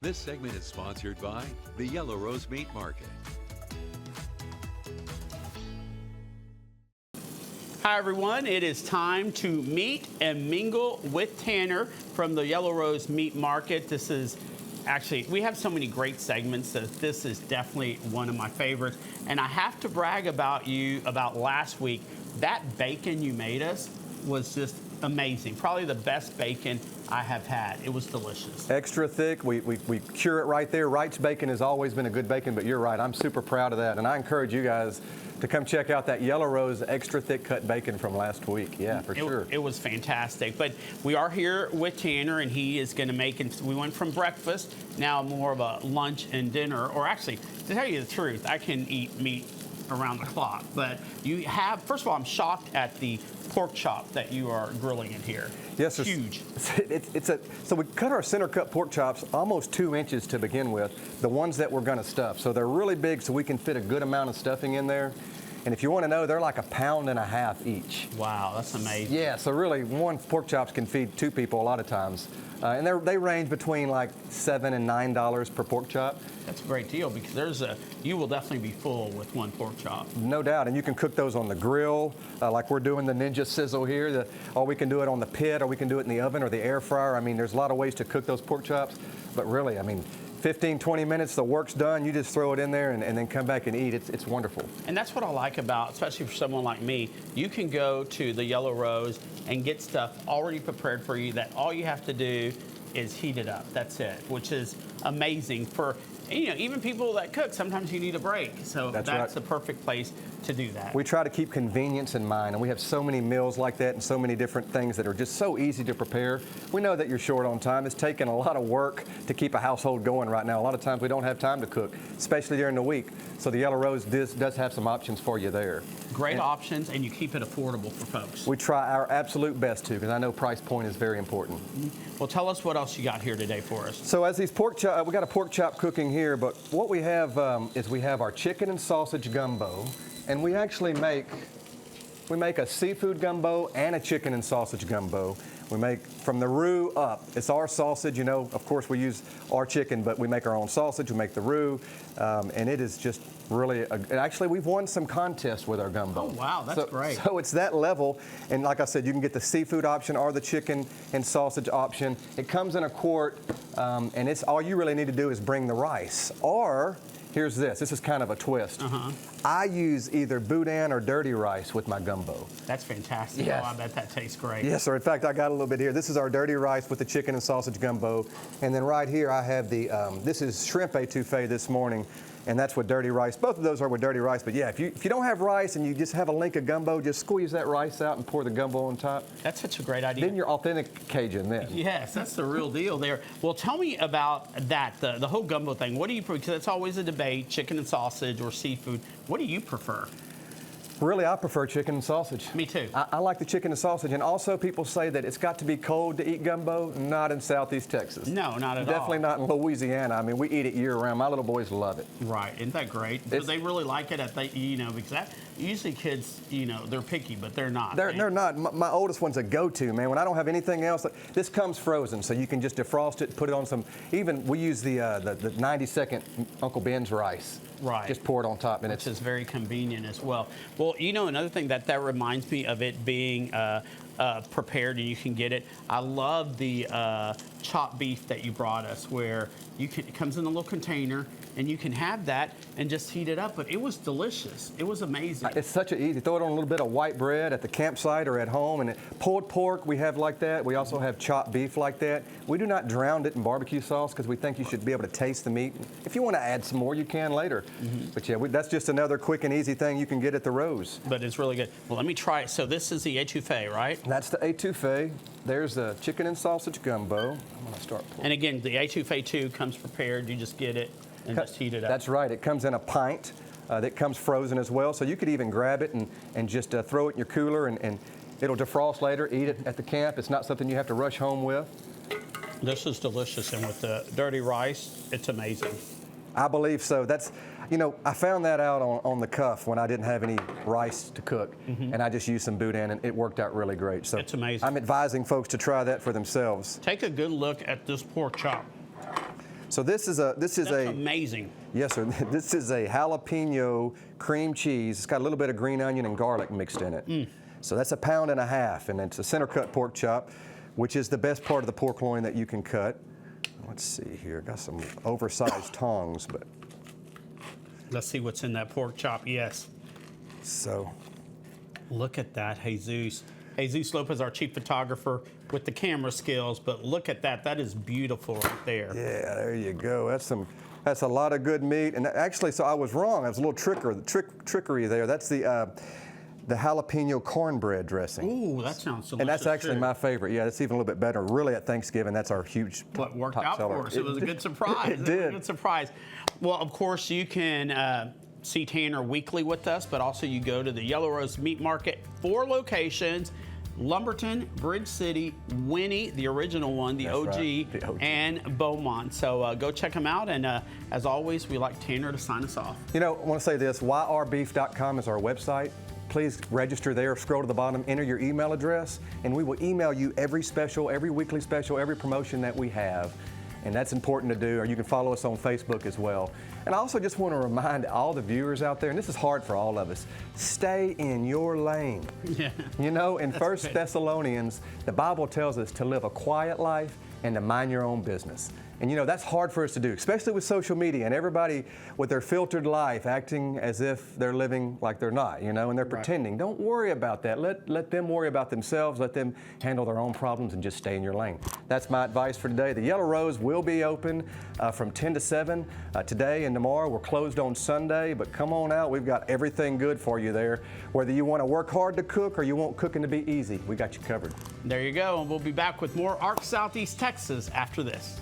This segment is sponsored by the Yellow Rose Meat Market. Hi everyone, it is time to meet and mingle with Tanner from the Yellow Rose Meat Market. This is actually, we have so many great segments that this is definitely one of my favorites. And I have to brag about last week. That bacon you made us was just amazing. Probably the best bacon I have had. It was delicious. Extra thick. We cure it right there. Wright's bacon has always been a good bacon, but you're right. I'm super proud of that. And I encourage you guys to come check out that Yellow Rose extra thick cut bacon from last week. Yeah, for sure. It was fantastic. But we are here with Tanner, and he is going to make it. We went from breakfast, now more of a lunch and dinner. Or actually, to tell you the truth, I can eat meat around the clock. But you have, first of all, I'm shocked at the pork chop that you are grilling in here. Yes, it's huge. So we cut our center cut pork chops almost 2 inches to begin with, the ones that we're going to stuff. So they're really big, so we can fit a good amount of stuffing in there. And if you want to know, they're like 1.5 pounds each. Wow, that's amazing. Yeah, so really one pork chops can feed 2 people a lot of times. And they range between like $7 and $9 per pork chop. That's a great deal because you will definitely be full with one pork chop. No doubt, and you can cook those on the grill, like we're doing the Ninja Sizzle here, or we can do it on the pit, or we can do it in the oven or the air fryer. I mean, there's a lot of ways to cook those pork chops, but really, I mean, 15, 20 minutes, the work's done, you just throw it in there and then come back and eat. It's wonderful. And that's what I like about, especially for someone like me, you can go to the Yellow Rose and get stuff already prepared for you that all you have to do is heat it up. That's it, which is amazing for, even people that cook, sometimes you need a break. So that's right. The perfect place to do that. We try to keep convenience in mind, and we have so many meals like that and so many different things that are just so easy to prepare. We know that you're short on time. It's taking a lot of work to keep a household going right now. A lot of times we don't have time to cook, especially during the week. So the Yellow Rose does have some options for you there. Great options, and you keep it affordable for folks. We try our absolute best to, because I know price point is very important. Well, tell us what else you got here today for us. So as these pork chop, we got a pork chop cooking here, but what we have is we have our chicken and sausage gumbo, and we actually make a seafood gumbo and a chicken and sausage gumbo. We make from the roux up. It's our sausage, of course we use our chicken, but we make our own sausage, we make the roux, and it is just really, actually we've won some contests with our gumbo. Oh wow, that's great. So it's that level, and like I said, you can get the seafood option or the chicken and sausage option. It comes in a quart, and it's all you really need to do is bring the rice. Or, here's this is kind of a twist. I use either boudin or dirty rice with my gumbo. That's fantastic. Yes. Oh, I bet that tastes great. Yes, sir. In fact, I got a little bit here. This is our dirty rice with the chicken and sausage gumbo. And then right here I have this is shrimp etouffee this morning. And that's with dirty rice. Both of those are with dirty rice. But yeah, if you don't have rice and you just have a link of gumbo, just squeeze that rice out and pour the gumbo on top. That's such a great idea. Then you're authentic Cajun then. Yes, that's the real deal there. Well, tell me about that, the whole gumbo thing. What do you prefer? Because it's always a debate, chicken and sausage or seafood. What do you prefer? Really, I prefer chicken and sausage. Me too. I like the chicken and sausage. And also people say that it's got to be cold to eat gumbo. Not in Southeast Texas. No, not at all. Definitely not in Louisiana. I mean, we eat it year round. My little boys love it. Right. Isn't that great? Do they really like it because usually kids, they're picky, but they're not. They're not. My oldest one's a go-to, man. When I don't have anything else, this comes frozen, so you can just defrost it, put it on some, even we use the 90-second Uncle Ben's rice. Right. Just pour it on top. Which is very convenient as well. Well, another thing that reminds me of it being prepared and you can get it. I love the chopped beef that you brought us where it comes in a little container and you can have that and just heat it up. But it was delicious. It was amazing. It's such an easy. Throw it on a little bit of white bread at the campsite or at home. And pulled pork we have like that. We also have chopped beef like that. We do not drown it in barbecue sauce because we think you should be able to taste the meat. If you want to add some more, you can later. But yeah, that's just another quick and easy thing you can get at the Rose. But it's really good. Well, let me try it. So this is the etouffee, right? That's the etouffee. There's the chicken and sausage gumbo. I'm going to start pouring. And again, the etouffee too comes prepared. You just get it and just heat it up. That's right. It comes in a pint that comes frozen as well. So you could even grab it and just throw it in your cooler and it'll defrost later. Eat it at the camp. It's not something you have to rush home with. This is delicious, and with the dirty rice, it's amazing. I believe so. That's, I found that out on the cuff when I didn't have any rice to cook, and I just used some boudin, and it worked out really great. So it's amazing. I'm advising folks to try that for themselves. Take a good look at this pork chop. So this is That's amazing. yes, sir. This is a jalapeno cream cheese. It's got a little bit of green onion and garlic mixed in it. So that's 1.5 pounds, and it's a center cut pork chop, which is the best part of the pork loin that you can cut. Let's see here. Got some oversized tongs, but Let's see what's in that pork chop. Yes. so Look at that, Jesus. Jesus Lopez, our chief photographer with the camera skills, but look at that. That is beautiful right there. yeah, there you go. That's a lot of good meat. And actually, so I was wrong. I was a little trickery there. That's the jalapeno cornbread dressing. Ooh, that sounds delicious. And that's actually too. my favorite. Yeah, it's even a little bit better. Really, at Thanksgiving, that's our huge What worked top out seller. for us. It was a good surprise. It did. Was a good surprise. Well, of course, you can see Tanner weekly with us, but also you go to the Yellow Rose Meat Market, 4 locations: Lumberton, Bridge City, Winnie, the original one, the That's OG, right, the OG, and Beaumont. So go check them out. And as always, we like Tanner to sign us off. You know, I want to say this, yrbeef.com is our website. Please register there, scroll to the bottom, enter your email address, and we will email you every special, every weekly special, every promotion that we have. And that's important to do, or you can follow us on Facebook as well. And I also just want to remind all the viewers out there, and this is hard for all of us, stay in your lane. Yeah. You know, in 1 Thessalonians, the Bible tells us to live a quiet life and to mind your own business. And you know, that's hard for us to do, especially with social media and everybody with their filtered life acting as if they're living like they're not, you know, and they're pretending. Don't worry about that. Let them worry about themselves. Let them handle their own problems and just stay in your lane. That's my advice for today. The Yellow Rose will be open from 10 to 7 today and tomorrow. We're closed on Sunday, but come on out. We've got everything good for you there. Whether you want to work hard to cook or you want cooking to be easy, we got you covered. There you go. And we'll be back with more ARC Southeast Texas after this.